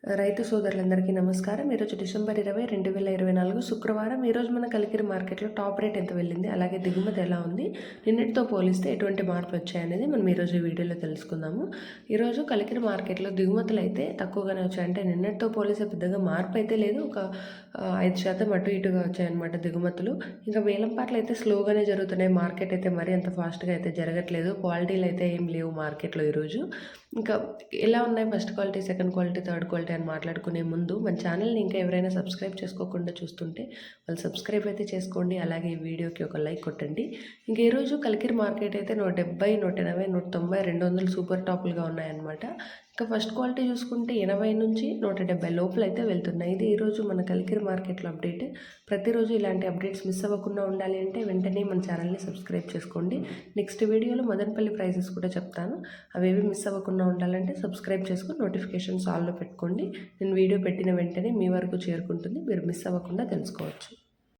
రైతు సోదరులందరికీ నమస్కారం. ఈరోజు డిసెంబర్ 20, 2024 శుక్రవారం. ఈరోజు మన కలికిరి మార్కెట్లో టాప్ రేట్ ఎంత వెళ్ళింది, అలాగే దిగుమతి ఎలా ఉంది, నిన్నటితో పోలిస్తే ఎటువంటి మార్పులు వచ్చాయనేది మనం ఈరోజు ఈ వీడియోలో తెలుసుకుందాము. ఈరోజు కలికిరి మార్కెట్లో దిగుమతులు అయితే తక్కువగానే వచ్చాయి. అంటే నిన్నటితో పోలిస్తే పెద్దగా మార్పు అయితే లేదు, ఒక 5% అటు ఇటుగా వచ్చాయన్నమాట దిగుమతులు. ఇంకా వేలంపాట్లు అయితే స్లోగానే జరుగుతున్నాయి. మార్కెట్ అయితే మరీ అంత ఫాస్ట్గా అయితే జరగట్లేదు. క్వాలిటీలు అయితే ఏం లేవు మార్కెట్లో ఈరోజు. ఇంకా ఎలా ఉన్నాయి first quality, second quality, third quality అని మాట్లాడుకునే ముందు మన ఛానల్ని ఇంకా ఎవరైనా సబ్స్క్రైబ్ చేసుకోకుండా చూస్తుంటే వాళ్ళు సబ్స్క్రైబ్ అయితే చేసుకోండి. అలాగే ఈ వీడియోకి ఒక లైక్ కొట్టండి. ఇంకా ఈరోజు కలికిరి మార్కెట్ అయితే 170, 180, 190, 200 సూపర్ టాపులుగా ఉన్నాయన్నమాట. ఇంకా ఫస్ట్ క్వాలిటీ చూసుకుంటే 80 నుంచి 170 లోపల అయితే వెళ్తున్నాయి. ఇది ఈరోజు మన కలికిరి మార్కెట్లో అప్డేట్. ప్రతిరోజు ఇలాంటి అప్డేట్స్ మిస్ అవ్వకుండా ఉండాలి అంటే వెంటనే మన ఛానల్ని సబ్స్క్రైబ్ చేసుకోండి. నెక్స్ట్ వీడియోలో మదనపల్లి ప్రైసెస్ కూడా చెప్తాను. అవేవి మిస్ అవ్వకుండా ఉండాలంటే సబ్స్క్రైబ్ చేసుకుని నోటిఫికేషన్స్ ఆన్లో పెట్టుకోండి. నేను వీడియో పెట్టిన వెంటనే మీ వరకు చేరుకుంటుంది, మీరు మిస్ అవ్వకుండా తెలుసుకోవచ్చు.